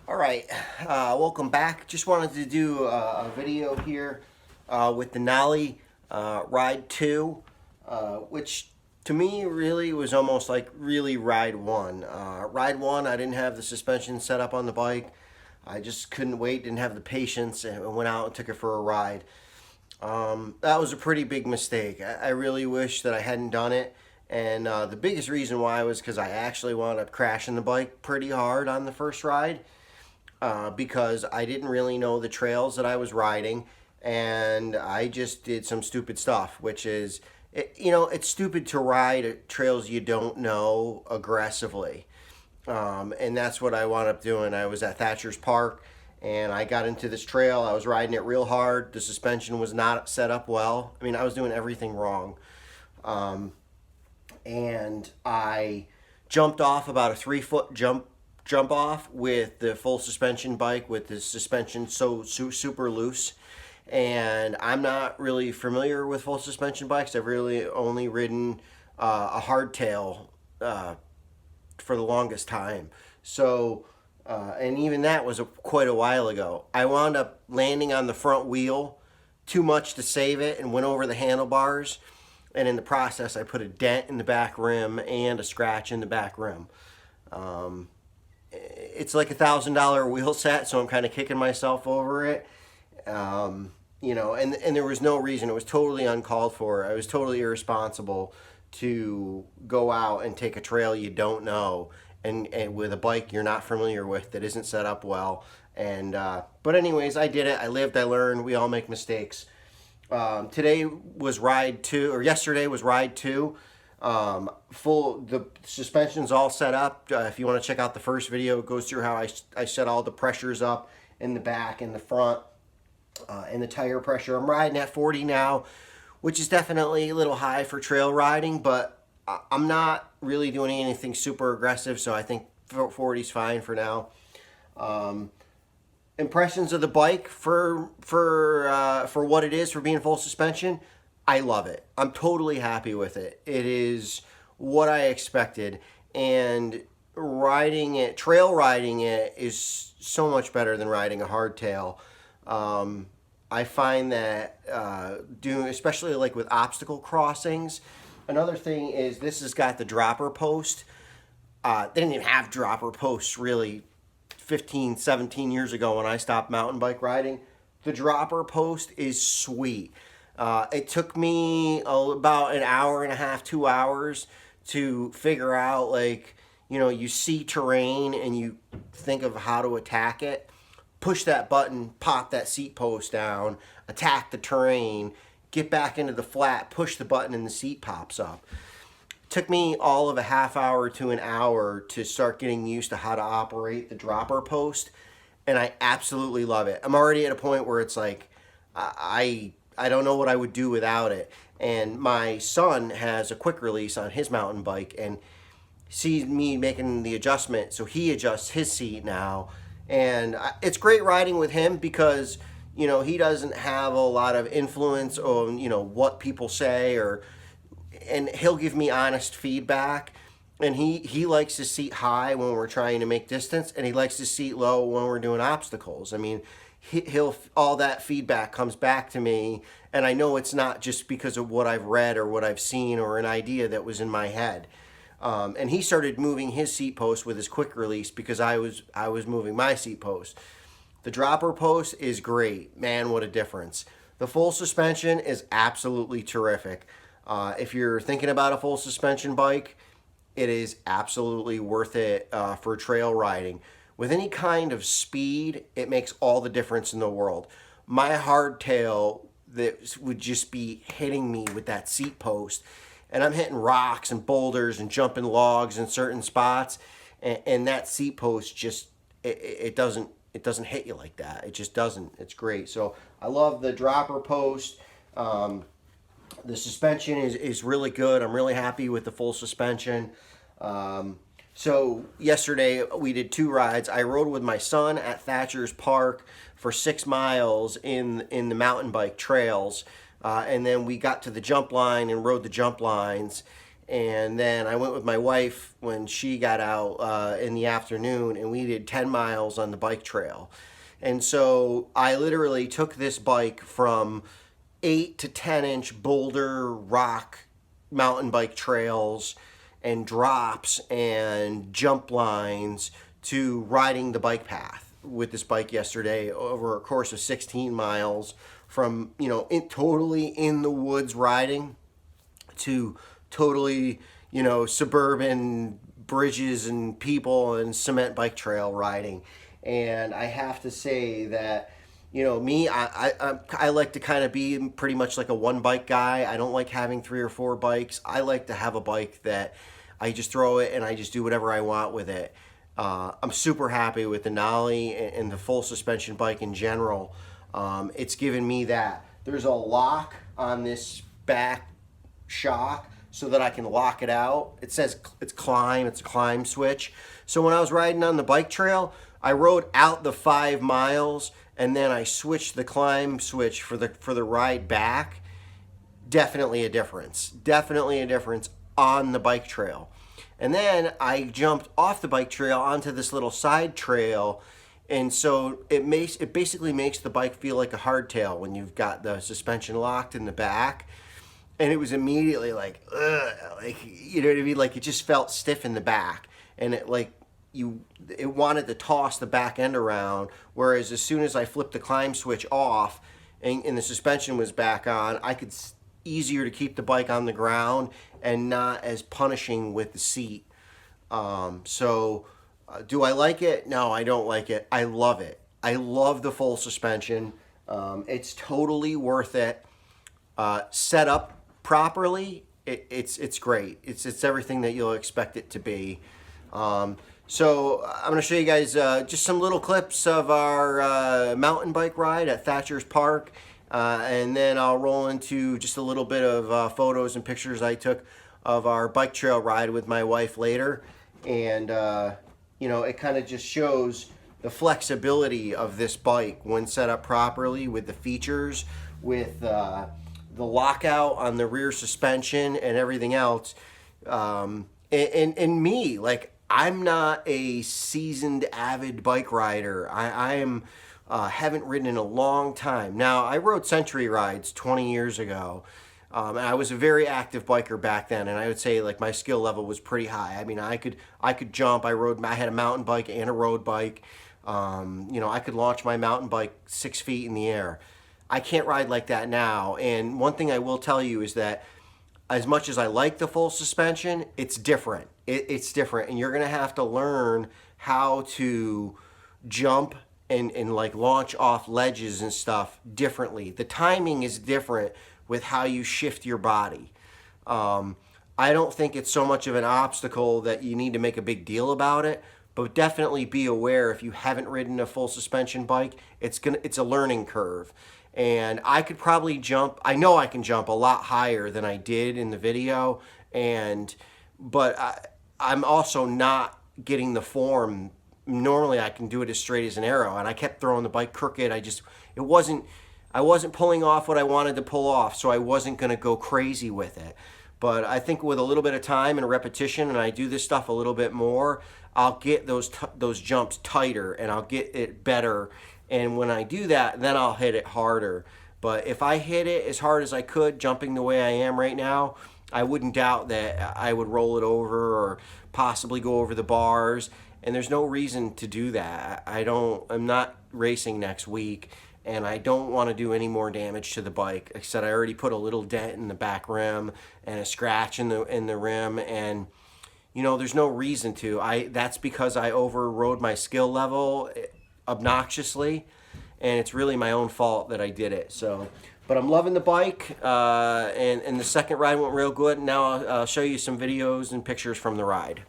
All right, welcome back. Just wanted to do a video here with the Nolly Ride 2, which to me really was almost like really Ride 1. Ride 1, I didn't have the suspension set up on the bike. I just couldn't wait, didn't have the patience, and went out and took it for a ride. That was a pretty big mistake. I really wish that I hadn't done it. And the biggest reason why was because I actually wound up crashing the bike pretty hard on the first ride because I didn't really know the trails that I was riding, and I just did some stupid stuff, which is, it's stupid to ride trails you don't know aggressively. And that's what I wound up doing. I was at Thatchers Park, and I got into this trail. I was riding it real hard. The suspension was not set up well. I mean, I was doing everything wrong. And I jumped off about a 3 foot jump off with the full suspension bike with the suspension super loose. And I'm not really familiar with full suspension bikes. I've really only ridden a hardtail for the longest time. So, and even that was quite a while ago. I wound up landing on the front wheel too much to save it and went over the handlebars. And in the process, I put a dent in the back rim and a scratch in the back rim. It's like $1,000 wheel set, so I'm kind of kicking myself over it. And there was no reason. It was totally uncalled for. I was totally irresponsible to go out and take a trail you don't know and with a bike you're not familiar with that isn't set up well. And but anyways, I did it. I lived. I learned. We all make mistakes. Today was ride 2, or yesterday was ride 2. The suspension's all set up. If you want to check out the first video, it goes through how I set all the pressures up in the back and the front, and the tire pressure. I'm riding at 40 now, which is definitely a little high for trail riding, but I'm not really doing anything super aggressive, so I think 40 is fine for now. Impressions of the bike for what it is for being full suspension. I love it. I'm totally happy with it. It is what I expected, and trail riding it is so much better than riding a hardtail. I find that doing, especially like with obstacle crossings. Another thing is this has got the dropper post. They didn't even have dropper posts really 15, 17 years ago when I stopped mountain bike riding. The dropper post is sweet. It took me about an hour and a half, 2 hours to figure out, like, you see terrain and you think of how to attack it. Push that button, pop that seat post down, attack the terrain, get back into the flat, push the button, and the seat pops up. Took me all of a half hour to an hour to start getting used to how to operate the dropper post, and I absolutely love it. I'm already at a point where it's like I don't know what I would do without it. And my son has a quick release on his mountain bike and sees me making the adjustment, so he adjusts his seat now. And it's great riding with him because he doesn't have a lot of influence on what people say, and he'll give me honest feedback. And he likes to seat high when we're trying to make distance, and he likes to seat low when we're doing obstacles. I mean, he'll all that feedback comes back to me, and I know it's not just because of what I've read or what I've seen or an idea that was in my head. And he started moving his seat post with his quick release because I was moving my seat post. The dropper post is great. Man, what a difference. The full suspension is absolutely terrific. If you're thinking about a full suspension bike, it is absolutely worth it for trail riding. With any kind of speed, it makes all the difference in the world. My hardtail that would just be hitting me with that seat post, and I'm hitting rocks and boulders and jumping logs in certain spots, and that seat post just it doesn't hit you like that. It just doesn't. It's great. So I love the dropper post. The suspension is really good. I'm really happy with the full suspension. So yesterday we did 2 rides. I rode with my son at Thatchers Park for 6 miles in the mountain bike trails. And then we got to the jump line and rode the jump lines. And then I went with my wife when she got out in the afternoon, and we did 10 miles on the bike trail. And so I literally took this bike from 8 to 10-inch boulder rock mountain bike trails and drops and jump lines to riding the bike path with this bike yesterday over a course of 16 miles from, totally in the woods riding to totally, suburban bridges and people and cement bike trail riding. And I have to say that, me, I like to kind of be pretty much like a one bike guy. I don't like having 3 or 4 bikes. I like to have a bike that I just throw it and I just do whatever I want with it. I'm super happy with the Nolly and the full suspension bike in general. It's given me that. There's a lock on this back shock so that I can lock it out. It says it's a climb switch. So when I was riding on the bike trail, I rode out the 5 miles and then I switched the climb switch for the ride back. Definitely a difference on the bike trail. And then I jumped off the bike trail onto this little side trail, and so it basically makes the bike feel like a hardtail when you've got the suspension locked in the back. And it was immediately like, ugh, like, you know what I mean? Like, it just felt stiff in the back, and it wanted to toss the back end around. Whereas as soon as I flipped the climb switch off and the suspension was back on, I could easier to keep the bike on the ground and not as punishing with the seat. Do I like it? No, I don't like it. I love it. I love the full suspension. It's totally worth it. Set up properly, it's great. It's everything that you'll expect it to be. So I'm going to show you guys just some little clips of our mountain bike ride at Thatchers Park. And then I'll roll into just a little bit of photos and pictures I took of our bike trail ride with my wife later. And, it kind of just shows the flexibility of this bike when set up properly with the features, with the lockout on the rear suspension and everything else. And me, like, I'm not a seasoned, avid bike rider. I am... haven't ridden in a long time. Now, I rode century rides 20 years ago. And I was a very active biker back then, and I would say like my skill level was pretty high. I mean, I could jump. I had a mountain bike and a road bike. I could launch my mountain bike 6 feet in the air. I can't ride like that now. And one thing I will tell you is that as much as I like the full suspension, it's different. It's different, and you're gonna have to learn how to jump and like launch off ledges and stuff differently. The timing is different with how you shift your body. I don't think it's so much of an obstacle that you need to make a big deal about it, but definitely be aware if you haven't ridden a full suspension bike, it's a learning curve. And I could probably jump, I know I can jump a lot higher than I did in the video, but I'm also not getting the form. Normally I can do it as straight as an arrow, and I kept throwing the bike crooked. I wasn't pulling off what I wanted to pull off, so I wasn't going to go crazy with it. But I think with a little bit of time and repetition, and I do this stuff a little bit more, I'll get those jumps tighter, and I'll get it better. And when I do that, then I'll hit it harder. But if I hit it as hard as I could, jumping the way I am right now, I wouldn't doubt that I would roll it over or possibly go over the bars. And there's no reason to do that. I'm not racing next week, and I don't want to do any more damage to the bike. Like I said, I already put a little dent in the back rim and a scratch in the rim, and there's no reason to. That's because I overrode my skill level obnoxiously, and it's really my own fault that I did it. So, but I'm loving the bike, and the second ride went real good. Now I'll show you some videos and pictures from the ride.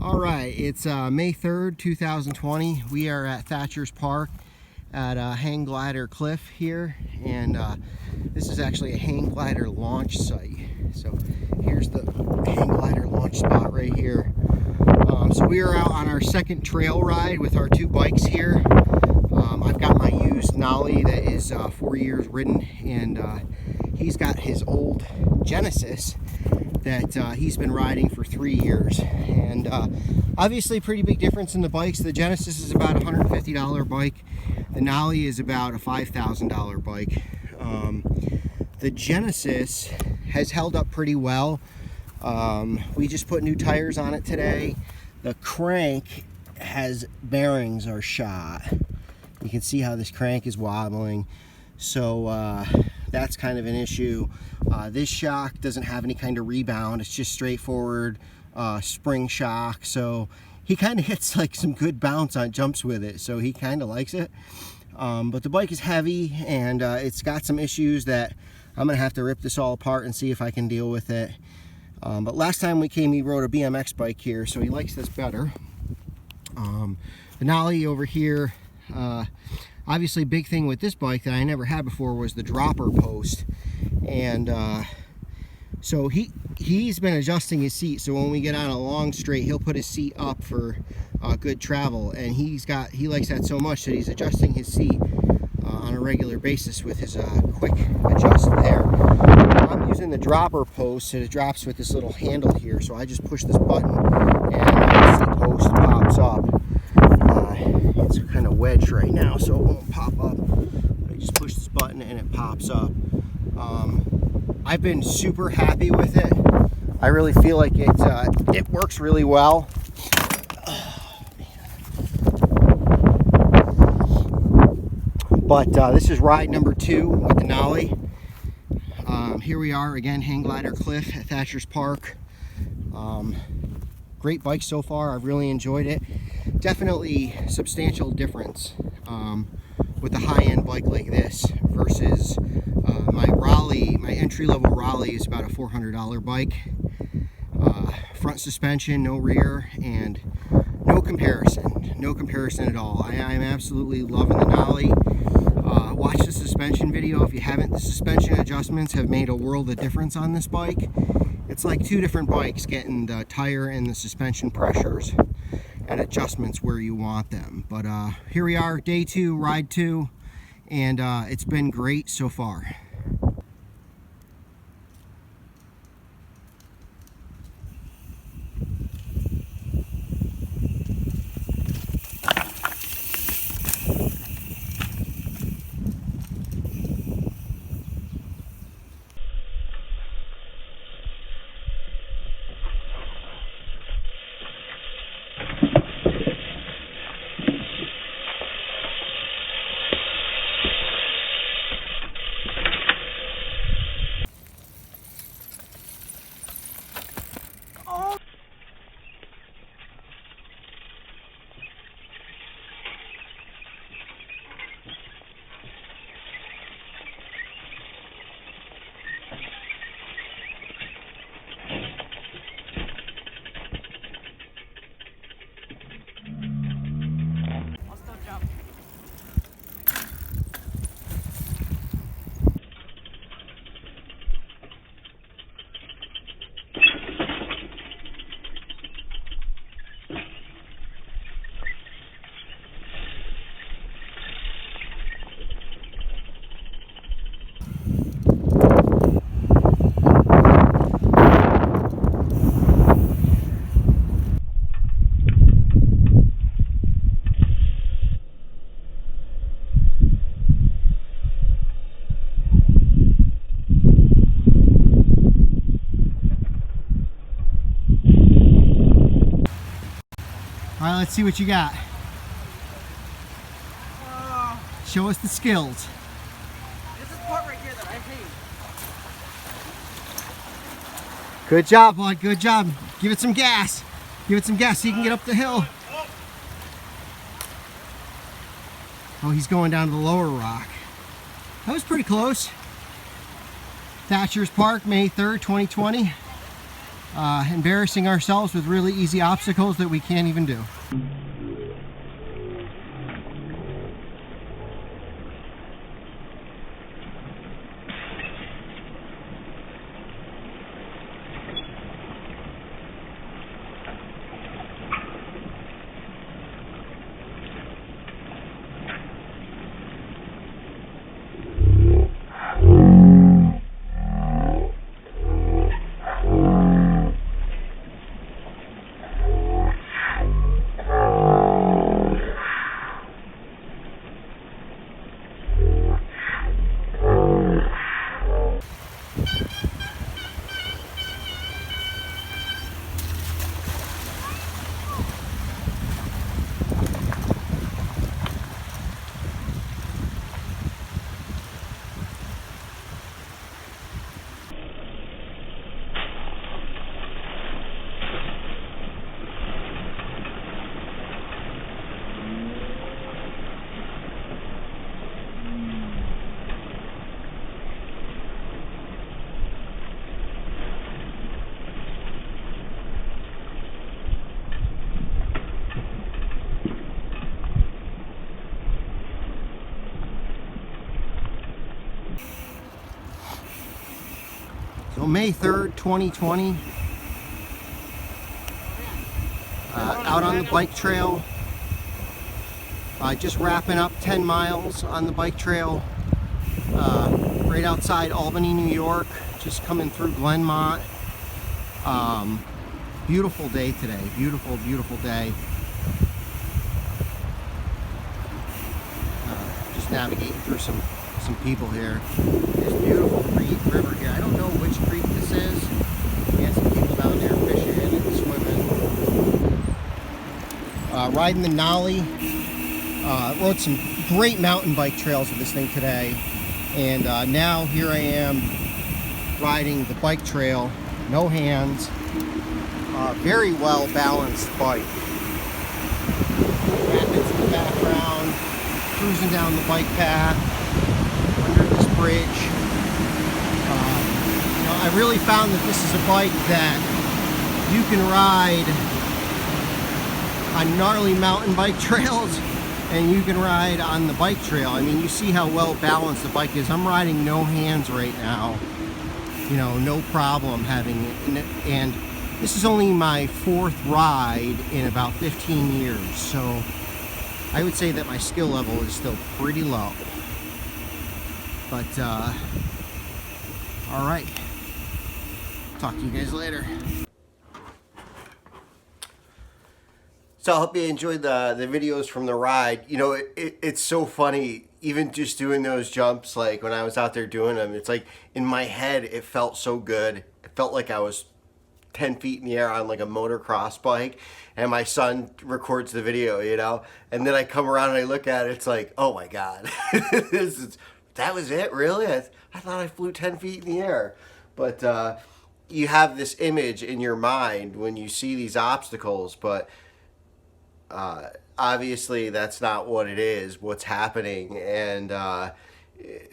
All right, it's May 3rd, 2020. We are at Thatchers Park at Hang Glider Cliff here, and this is actually a hang glider launch site. So here's the hang glider launch spot right here. So we are out on our second trail ride with our two bikes here. I've got my used Nolly that is 4 years ridden, and he's got his old Genesis that he's been riding for 3 years. And obviously pretty big difference in the bikes. The Genesis is about a $150 bike. The Nolly is about a $5,000 bike. The Genesis has held up pretty well. We just put new tires on it today. The crank bearings are shot. You can see how this crank is wobbling. So that's kind of an issue. This shock doesn't have any kind of rebound. It's just straightforward spring shock. So he kind of hits like some good bounce on jumps with it. So he kind of likes it. But the bike is heavy, and it's got some issues that I'm gonna have to rip this all apart and see if I can deal with it. But last time we came, he rode a BMX bike here, so he likes this better. The Nolly over here, obviously big thing with this bike that I never had before was the dropper post. And so he's been adjusting his seat, so when we get on a long straight, he'll put his seat up for good travel. And he likes that so much that he's adjusting his seat on a regular basis with his quick adjust there. I'm using the dropper post, and it drops with this little handle here, so I just push this button and the seat post pops up. It's kind of wedged right now, so it won't pop up. I just push this button and it pops up. I've been super happy with it. I really feel like it works really well. But this is ride number 2 with the Nolly. Here we are again, Hang Glider Cliff at Thatchers Park. Great bike so far. I've really enjoyed it. Definitely substantial difference with a high-end bike like this versus my Raleigh. My entry-level Raleigh is about a $400 bike. Front suspension, no rear, and no comparison at all. I'm absolutely loving the Nolly. Watch the suspension video if you haven't. The suspension adjustments have made a world of difference on this bike. It's like two different bikes, getting the tire and the suspension pressures and adjustments where you want them. But here we are, day 2, ride 2, and it's been great so far. All right, let's see what you got. Show us the skills. This is the part right here that I hate. Good job, bud. Good job. Give it some gas. Give it some gas so you can get up the hill. Oh, he's going down to the lower rock. That was pretty close. Thatchers Park, May 3rd, 2020. embarrassing ourselves with really easy obstacles that we can't even do. So May 3rd, 2020, out on the bike trail, just wrapping up 10 miles on the bike trail, right outside Albany, New York, just coming through Glenmont. Beautiful day today, beautiful, beautiful day. Just navigating through some people here. This beautiful river here. I don't know which creek this is. We had some people down there fishing and swimming. Riding the Nolly. Rode some great mountain bike trails with this thing today. And now here I am riding the bike trail. No hands. Very well balanced bike. Rapids in the background. Cruising down the bike path. Bridge. I really found that this is a bike that you can ride on gnarly mountain bike trails and you can ride on the bike trail. I mean, you see how well balanced the bike is. I'm riding no hands right now, no problem having it. And this is only my 4th ride in about 15 years, so I would say that my skill level is still pretty low. But, all right. Talk to you guys later. So I hope you enjoyed the videos from the ride. It's so funny, even just doing those jumps, like when I was out there doing them, it's like in my head, it felt so good. It felt like I was 10 feet in the air on like a motocross bike, and my son records the video, and then I come around and I look at it, it's like, oh my God, that was it, really? I thought I flew 10 feet in the air. But you have this image in your mind when you see these obstacles, but obviously that's not what it is, what's happening. And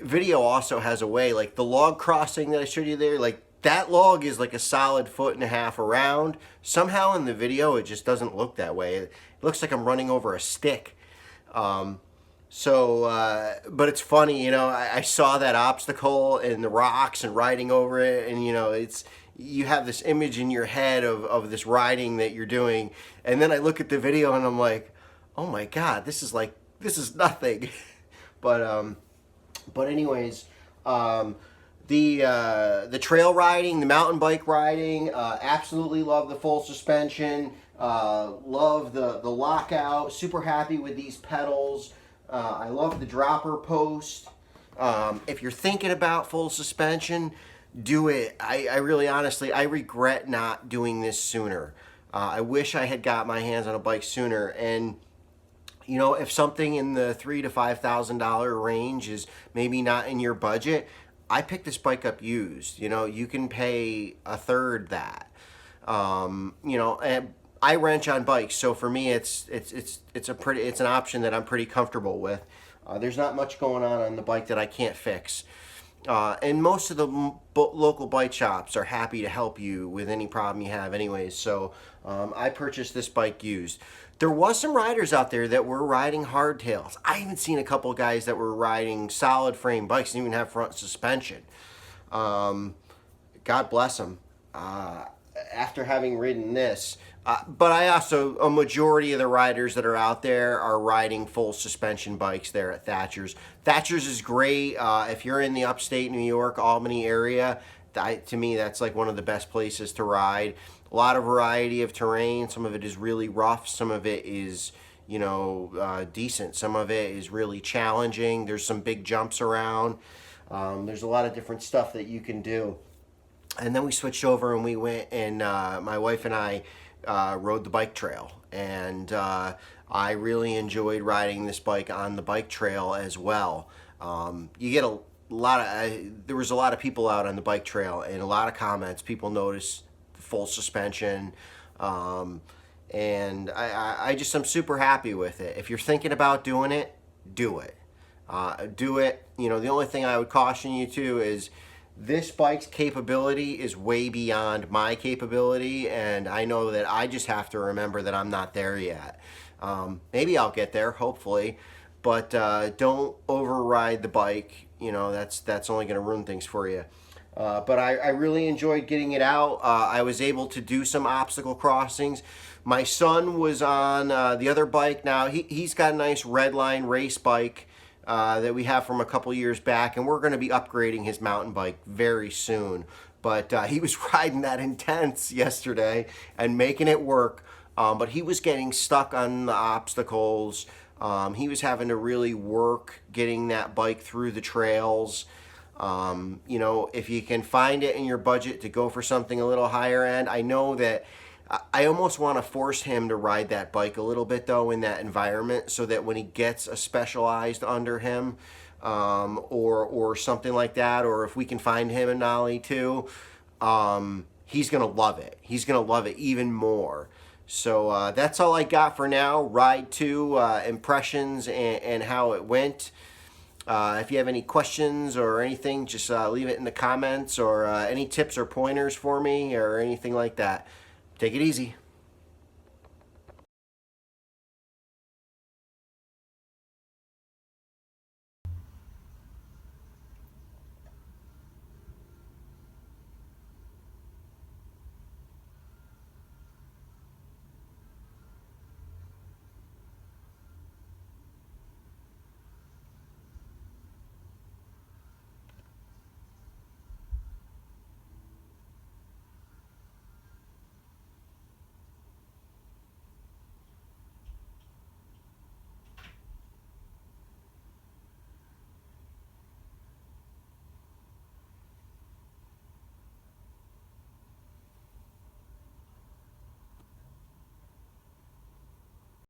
video also has a way, like the log crossing that I showed you there, like that log is like a solid 1.5 feet around. Somehow in the video it just doesn't look that way. It looks like I'm running over a stick. But it's funny, I saw that obstacle and the rocks and riding over it, and you have this image in your head of this riding that you're doing, and then I look at the video and I'm like, oh my God, this is nothing. But anyways, the trail riding, the mountain bike riding, absolutely love the full suspension, love the lockout, super happy with these pedals. I love the dropper post. If you're thinking about full suspension, do it. I really honestly, I regret not doing this sooner. I wish I had got my hands on a bike sooner. And if something in the $3,000 to $5,000 range is maybe not in your budget, I picked this bike up used. You can pay a third that. And I wrench on bikes, so for me it's an option that I'm pretty comfortable with. There's not much going on the bike that I can't fix. And most of the local bike shops are happy to help you with any problem you have anyways. So I purchased this bike used. There was some riders out there that were riding hardtails. I even seen a couple of guys that were riding solid frame bikes and even have front suspension. God bless them. After having ridden this, but I also, a majority of the riders that are out there are riding full suspension bikes there at Thatchers. Thatchers is great. If you're in the upstate New York, Albany area, to me, that's like one of the best places to ride. A lot of variety of terrain. Some of it is really rough. Some of it is, decent. Some of it is really challenging. There's some big jumps around. There's a lot of different stuff that you can do. And then we switched over and we went and my wife and I rode the bike trail. And I really enjoyed riding this bike on the bike trail as well. You get a lot of, there was a lot of people out on the bike trail and a lot of comments. People noticed full suspension. And I'm super happy with it. If you're thinking about doing it, do it. Do it. The only thing I would caution you to is this bike's capability is way beyond my capability, and I know that I just have to remember that I'm not there yet. Maybe I'll get there, hopefully, but don't override the bike. That's only going to ruin things for you. But I really enjoyed getting it out. I was able to do some obstacle crossings. My son was on the other bike. Now, he's got a nice Redline race bike that we have from a couple years back, and we're going to be upgrading his mountain bike very soon. But he was riding that intense yesterday and making it work, but he was getting stuck on the obstacles. He was having to really work getting that bike through the trails. If you can find it in your budget to go for something a little higher end, I know that I almost want to force him to ride that bike a little bit though in that environment, so that when he gets a Specialized under him, or something like that, or if we can find him a Nolly too, he's gonna love it. He's gonna love it even more. So that's all I got for now. Ride 2 impressions and how it went. If you have any questions or anything, just leave it in the comments, or any tips or pointers for me or anything like that. Take it easy.